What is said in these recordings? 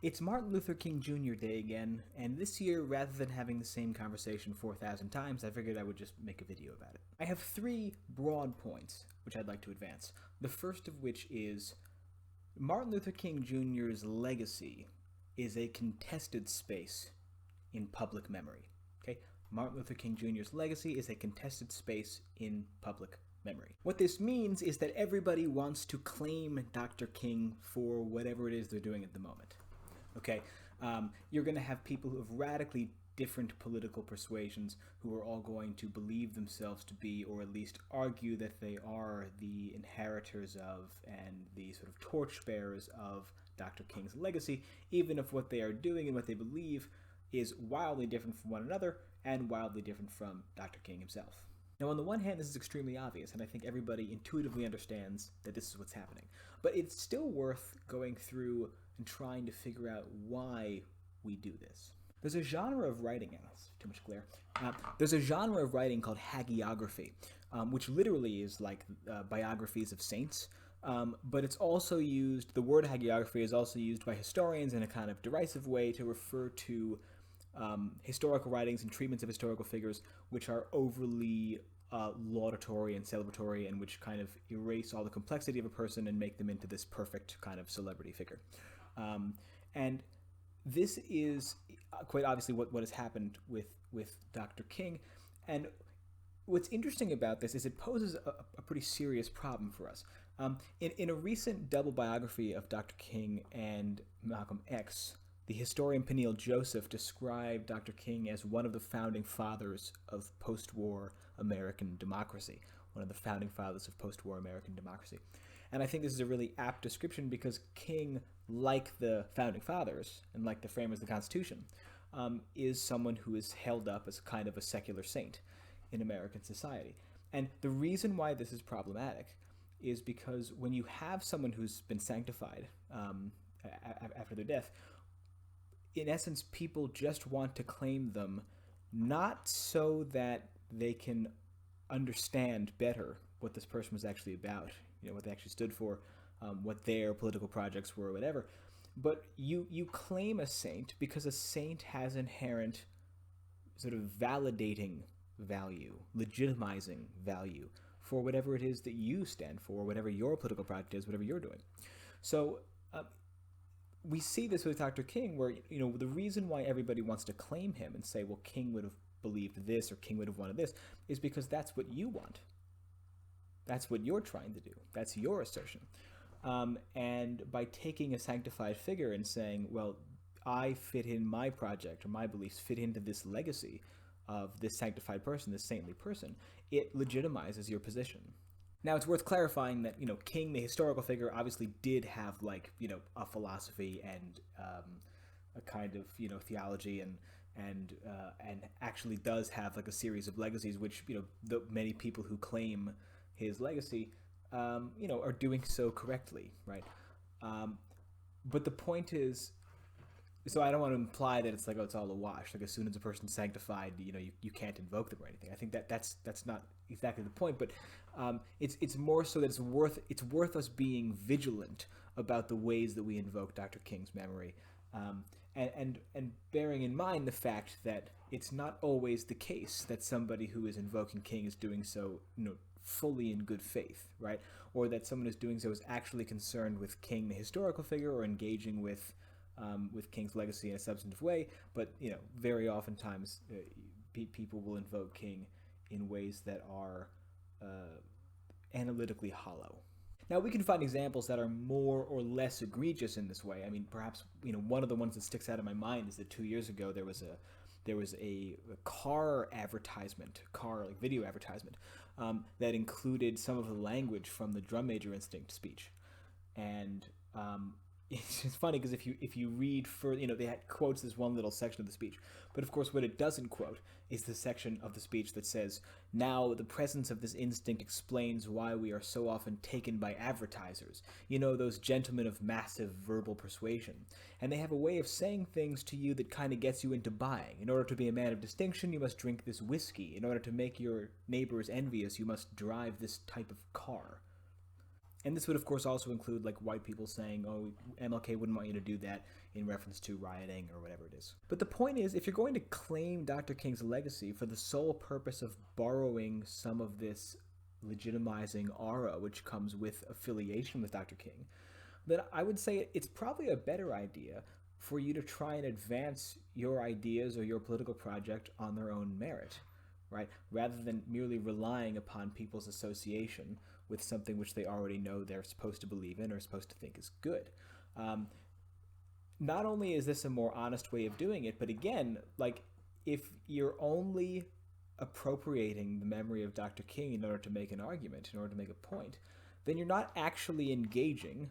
It's Martin Luther King Jr. Day again, and this year, rather than having the same conversation 4,000 times, I figured I would just make a video about it. I have three broad points which I'd like to advance. The first of which is Martin Luther King Jr.'s legacy is a contested space in public memory. Okay? Martin Luther King Jr.'s legacy is a contested space in public memory. What this means is that everybody wants to claim Dr. King for whatever it is they're doing at the moment. Okay, you're going to have people who have radically different political persuasions who are all going to believe themselves to be, or at least argue that they are, the inheritors of and the sort of torchbearers of Dr. King's legacy, even if what they are doing and what they believe is wildly different from one another and wildly different from Dr. King himself. Now, on the one hand, this is extremely obvious, and I think everybody intuitively understands that this is what's happening. But it's still worth going through and trying to figure out why we do this. There's a genre of writing, and that's too much glare. There's a genre of writing called hagiography, which literally is like biographies of saints. But it's also used, the word hagiography is also used by historians in a kind of derisive way to refer to historical writings and treatments of historical figures which are overly laudatory and celebratory, and which kind of erase all the complexity of a person and make them into this perfect kind of celebrity figure. And this is quite obviously what has happened with Dr. King. And what's interesting about this is it poses a pretty serious problem for us. In a recent double biography of Dr. King and Malcolm X, the historian Peniel Joseph described Dr. King as one of the founding fathers of post-war American democracy. One of the founding fathers of post-war American democracy. And I think this is a really apt description because King, like the founding fathers and like the framers of the Constitution, is someone who is held up as kind of a secular saint in American society. And the reason why this is problematic is because when you have someone who's been sanctified after their death, in essence, people just want to claim them not so that they can understand better what this person was actually about, what they actually stood for, what their political projects were, or whatever. But you claim a saint because a saint has inherent sort of validating value, legitimizing value for whatever it is that you stand for, whatever your political project is, whatever you're doing. So we see this with Dr. King, where the reason why everybody wants to claim him and say, well, King would have believed this or King would have wanted this, is because that's what you want. That's what you're trying to do. That's your assertion. And by taking a sanctified figure and saying, well, I fit in, my project or my beliefs fit into this legacy of this sanctified person, this saintly person, it legitimizes your position. Now, it's worth clarifying that, King, the historical figure, obviously did have, a philosophy and a kind of, theology and actually does have, a series of legacies, which, the many people who claim his legacy, are doing so correctly, right? But the point is, so I don't want to imply that it's it's all a wash. As soon as a person's sanctified, you can't invoke them or anything. I think that's not exactly the point. But it's more so that it's worth us being vigilant about the ways that we invoke Dr. King's memory, and bearing in mind the fact that it's not always the case that somebody who is invoking King is doing so, fully in good faith, right? Or that someone who's doing so is actually concerned with King, the historical figure, or engaging with King's legacy in a substantive way. But very oftentimes people will invoke King in ways that are analytically hollow. Now, we can find examples that are more or less egregious in this way. I mean, perhaps one of the ones that sticks out in my mind is that 2 years ago there was a car advertisement, video advertisement, that included some of the language from the Drum Major Instinct speech, and it's just funny because if you read further, they had quotes this one little section of the speech, but of course what it doesn't quote is the section of the speech that says, "Now the presence of this instinct explains why we are so often taken by advertisers, those gentlemen of massive verbal persuasion, and they have a way of saying things to you that kind of gets you into buying. In order to be a man of distinction, you must drink this whiskey. In order to make your neighbors envious, you must drive this type of car." And this would, of course, also include white people saying, "Oh, MLK wouldn't want you to do that. in reference to rioting or whatever it is. But the point is, if you're going to claim Dr. King's legacy for the sole purpose of borrowing some of this legitimizing aura which comes with affiliation with Dr. King, then I would say it's probably a better idea for you to try and advance your ideas or your political project on their own merit, right? Rather than merely relying upon people's association with something which they already know they're supposed to believe in or supposed to think is good. Not only is this a more honest way of doing it, but again, like, if you're only appropriating the memory of Dr. King in order to make an argument, in order to make a point, then you're not actually engaging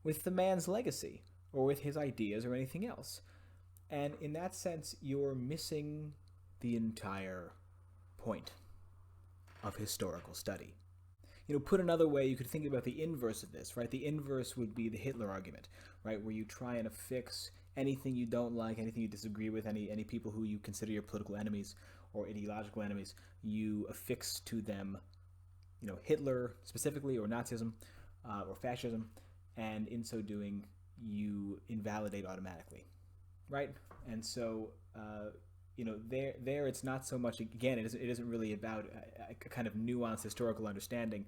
with the man's legacy or with his ideas or anything else. And in that sense, you're missing the entire point of historical study. You know, put another way, you could think about the inverse of this, right? The inverse would be the Hitler argument, right? Where you try and affix anything you don't like, anything you disagree with, any people who you consider your political enemies or ideological enemies, you affix to them, you know, Hitler specifically, or Nazism, or fascism, and in so doing, you invalidate automatically, right? And so, you know, there it's not so much, again, it isn't really about a kind of nuanced historical understanding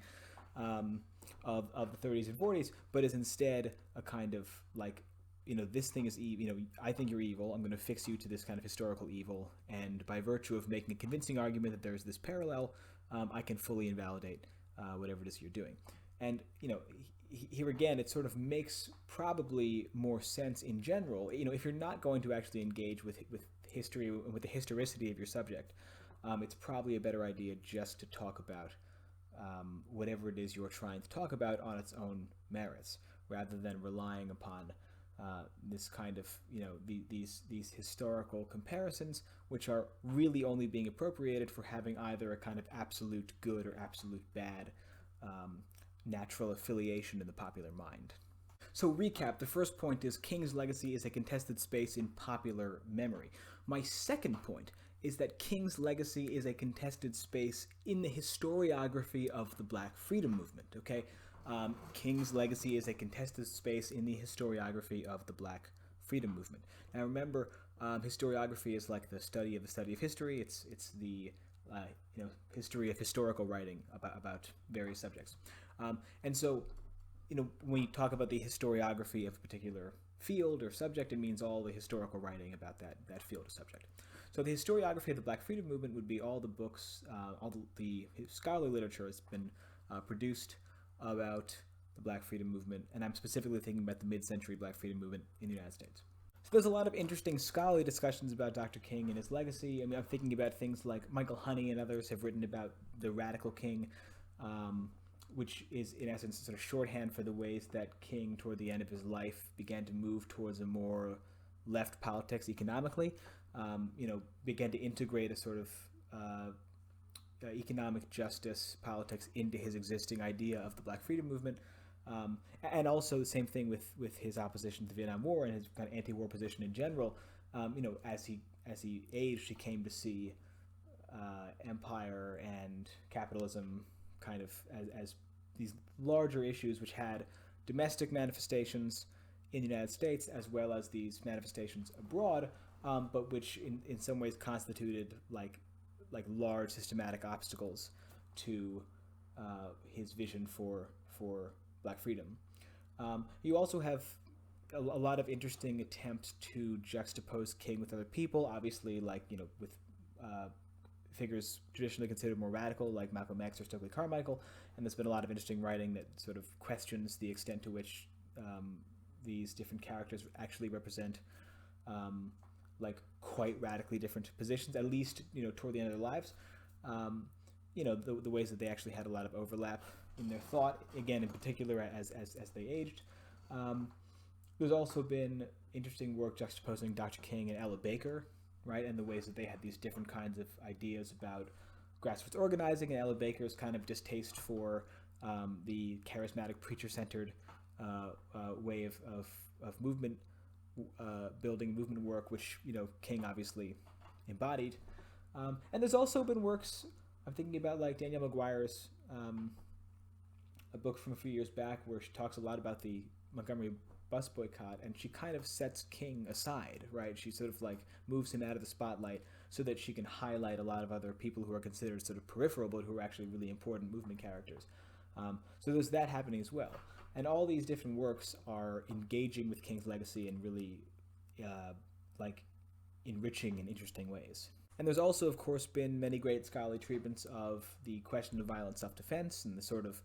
of the 30s and 40s, but is instead a kind of like, you know, this thing is evil, you know, I think you're evil, I'm going to fix you to this kind of historical evil, and by virtue of making a convincing argument that there's this parallel, I can fully invalidate whatever it is you're doing. And, you know, here again, it sort of makes probably more sense in general, you know, if you're not going to actually engage with history, with the historicity of your subject, it's probably a better idea just to talk about whatever it is you're trying to talk about on its own merits, rather than relying upon this kind of, you know, these historical comparisons, which are really only being appropriated for having either a kind of absolute good or absolute bad natural affiliation in the popular mind. So recap, the first point is King's legacy is a contested space in popular memory. My second point is that King's legacy is a contested space in the historiography of the Black Freedom Movement, okay? King's legacy is a contested space in the historiography of the Black Freedom Movement. Now remember, historiography is like the study of history. It's the you know, history of historical writing about various subjects. And so, you know, when you talk about the historiography of a particular field or subject, it means all the historical writing about that field or subject. So the historiography of the Black Freedom Movement would be all the books, all the scholarly literature has been produced about the Black Freedom Movement, and I'm specifically thinking about the mid-century Black Freedom Movement in the United States. So there's a lot of interesting scholarly discussions about Dr. King and his legacy. I mean, I'm thinking about things like Michael Honey and others have written about the Radical King, which is in essence sort of shorthand for the ways that King, toward the end of his life, began to move towards a more left politics economically, you know, began to integrate a sort of economic justice politics into his existing idea of the Black Freedom Movement, and also the same thing with his opposition to the Vietnam War and his kind of anti-war position in general. You know, as he aged, he came to see empire and capitalism kind of as these larger issues which had domestic manifestations in the United States as well as these manifestations abroad, but which in some ways constituted like large systematic obstacles to his vision for Black freedom. You also have a lot of interesting attempts to juxtapose King with other people, obviously, like, you know, with figures traditionally considered more radical, like Malcolm X or Stokely Carmichael, and there's been a lot of interesting writing that sort of questions the extent to which these different characters actually represent like quite radically different positions, at least, you know, toward the end of their lives. You know, the ways that they actually had a lot of overlap in their thought, again, in particular as they aged. There's also been interesting work juxtaposing Dr. King and Ella Baker, right, and the ways that they had these different kinds of ideas about grassroots organizing, and Ella Baker's kind of distaste for the charismatic preacher-centered way of movement building, movement work, which, you know, King obviously embodied. And there's also been works, I'm thinking about like Danielle McGuire's a book from a few years back where she talks a lot about the Montgomery bus boycott, and she kind of sets King aside, right? She sort of like moves him out of the spotlight so that she can highlight a lot of other people who are considered sort of peripheral, but who are actually really important movement characters. So there's that happening as well. And all these different works are engaging with King's legacy in really like enriching and interesting ways. And there's also, of course, been many great scholarly treatments of the question of violent self-defense and the sort of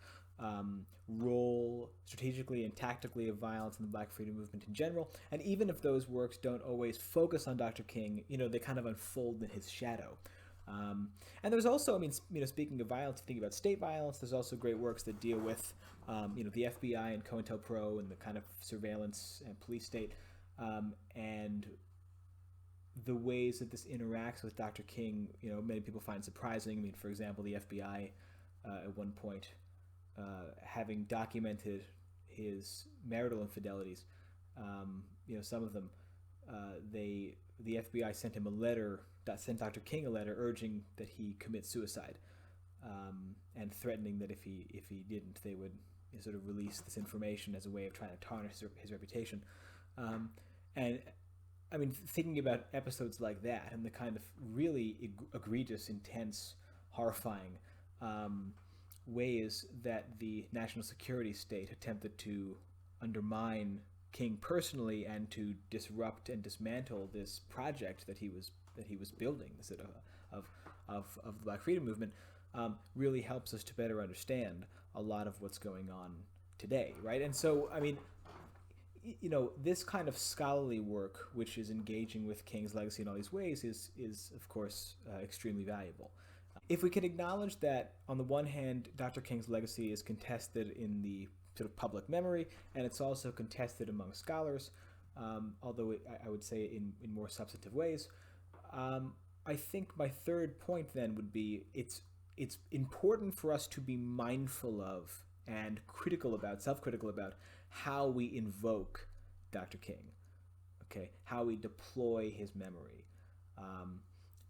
role strategically and tactically of violence in the Black freedom movement in general. And even if those works don't always focus on Dr. King, they kind of unfold in his shadow. And there's also, speaking of violence, thinking about state violence, there's also great works that deal with, the FBI and COINTELPRO and the kind of surveillance and police state, and the ways that this interacts with Dr. King. Many people find surprising. For example, the FBI at one point, having documented his marital infidelities, some of them, the FBI sent him a letter, sent Dr. King a letter urging that he commit suicide, and threatening that if he didn't, they would sort of release this information as a way of trying to tarnish his reputation. And thinking about episodes like that and the kind of really egregious, intense, horrifying ways that the national security state attempted to undermine King personally and to disrupt and dismantle this project that he was building, this of the Black freedom movement, really helps us to better understand a lot of what's going on today, right? And so, this kind of scholarly work, which is engaging with King's legacy in all these ways, is of course extremely valuable. If we can acknowledge that, on the one hand, Dr. King's legacy is contested in the sort of public memory, and it's also contested among scholars, although I would say in more substantive ways. I think my third point then would be it's important for us to be mindful of and self-critical about how we invoke Dr. King, okay, how we deploy his memory,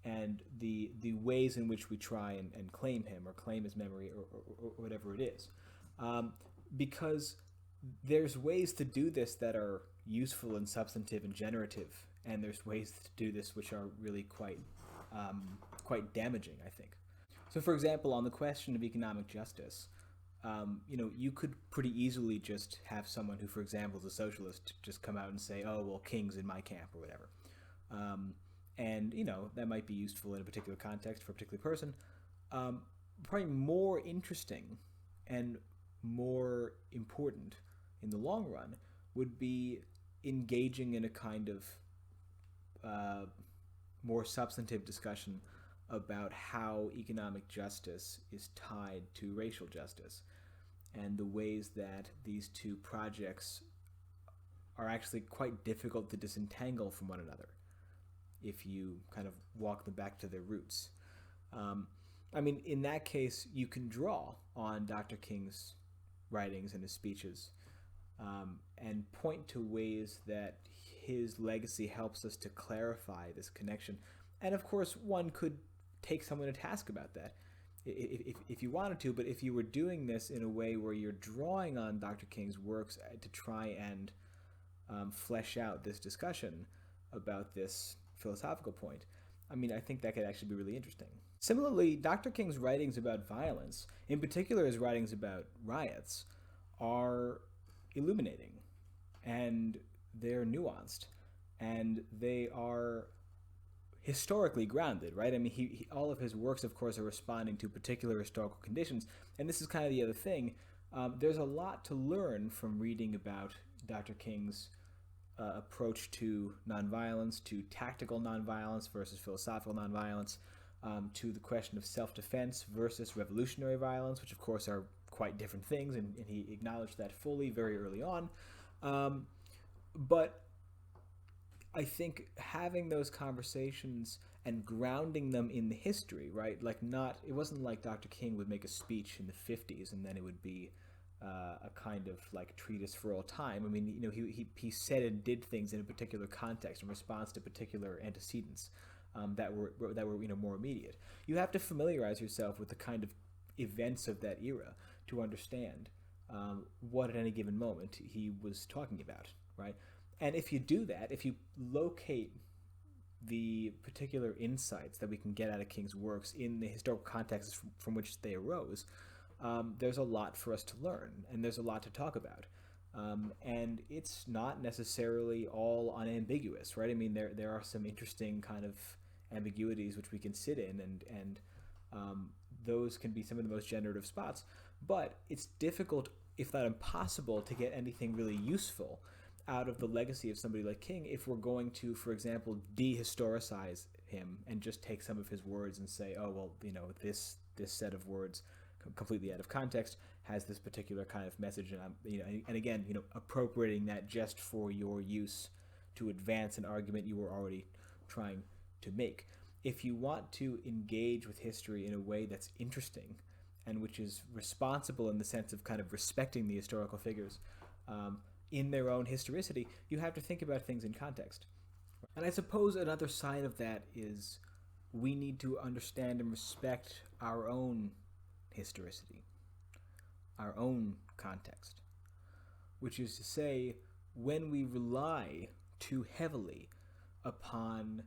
and the ways in which we try and claim him or claim his memory or whatever it is. Because there's ways to do this that are useful and substantive and generative, and there's ways to do this which are really quite damaging, I think. So, for example, on the question of economic justice, you could pretty easily just have someone who, for example, is a socialist, just come out and say, oh, well, King's in my camp or whatever. And that might be useful in a particular context for a particular person. Probably more interesting and more important in the long run would be engaging in a kind of more substantive discussion about how economic justice is tied to racial justice, and the ways that these two projects are actually quite difficult to disentangle from one another if you kind of walk them back to their roots. In that case, you can draw on Dr. King's writings and his speeches, and point to ways that his legacy helps us to clarify this connection. And of course, one could take someone to task about that if you wanted to, but if you were doing this in a way where you're drawing on Dr. King's works to try and flesh out this discussion about this philosophical point, I think that could actually be really interesting. Similarly, Dr. King's writings about violence, in particular his writings about riots, are illuminating, and they're nuanced, and they are historically grounded, right? All of his works, of course, are responding to particular historical conditions, and this is kind of the other thing. There's a lot to learn from reading about Dr. King's approach to nonviolence, to tactical nonviolence versus philosophical nonviolence, to the question of self-defense versus revolutionary violence, which of course are quite different things, and he acknowledged that fully very early on. But I think having those conversations and grounding them in the history, right? It wasn't like Dr. King would make a speech in the 50s and then it would be a kind of treatise for all time. He said and did things in a particular context in response to particular antecedents that were more immediate. You have to familiarize yourself with the kind of events of that era to understand what at any given moment he was talking about. right? And if you do that, if you locate the particular insights that we can get out of King's works in the historical context from which they arose, there's a lot for us to learn, and there's a lot to talk about. And it's not necessarily all unambiguous, right? I mean, there are some interesting kind of ambiguities which we can sit in, and those can be some of the most generative spots. But it's difficult, if not impossible, to get anything really useful out of the legacy of somebody like King if we're going to, for example, dehistoricize him and just take some of his words and say, oh well, this set of words completely out of context has this particular kind of message, and and again, appropriating that just for your use to advance an argument you were already trying to make. If you want to engage with history in a way that's interesting and which is responsible in the sense of kind of respecting the historical figures in their own historicity, you have to think about things in context. And I suppose another side of that is we need to understand and respect our own historicity, our own context, which is to say, when we rely too heavily upon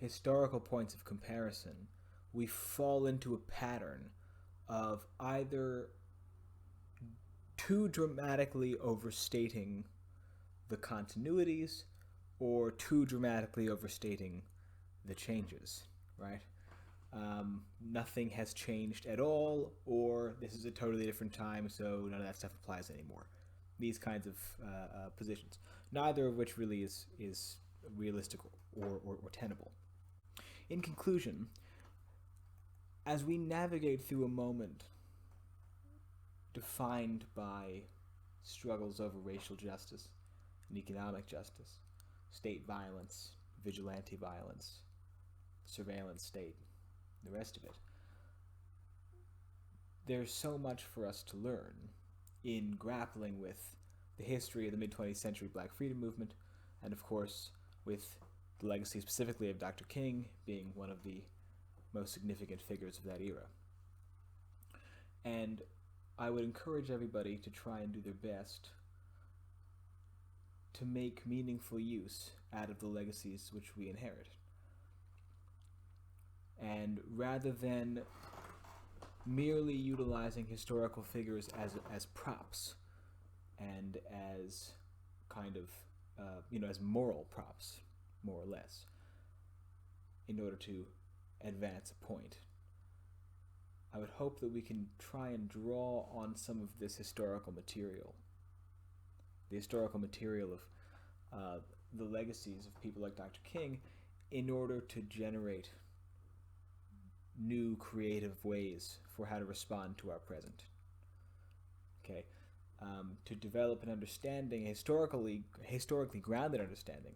historical points of comparison, we fall into a pattern of either too dramatically overstating the continuities or too dramatically overstating the changes, right? Nothing has changed at all, or this is a totally different time, so none of that stuff applies anymore. These kinds of positions, neither of which really is realistic or tenable. In conclusion, as we navigate through a moment defined by struggles over racial justice and economic justice, state violence, vigilante violence, surveillance state, the rest of it, there's so much for us to learn in grappling with the history of the mid-20th century Black freedom movement, and of course with the legacy specifically of Dr. King being one of the most significant figures of that era. And I would encourage everybody to try and do their best to make meaningful use out of the legacies which we inherit. And rather than merely utilizing historical figures as props and as kind of, as moral props, more or less, in order to advance a point, I would hope that we can try and draw on some of this historical material, the historical material of the legacies of people like Dr. King, in order to generate new creative ways for how to respond to our present. Okay, to develop an understanding, historically grounded understanding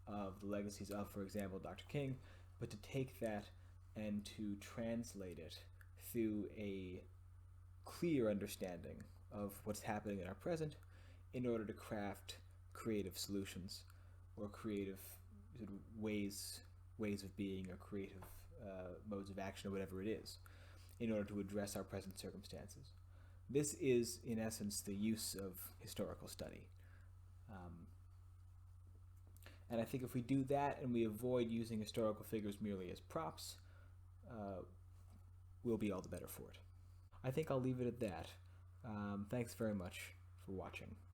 of the legacies of, for example, Dr. King, but to take that and to translate it through a clear understanding of what's happening in our present in order to craft creative solutions or creative ways of being or creative modes of action or whatever it is in order to address our present circumstances. This is, in essence, the use of historical study. And I think if we do that and we avoid using historical figures merely as props, we'll be all the better for it. I think I'll leave it at that. Thanks very much for watching.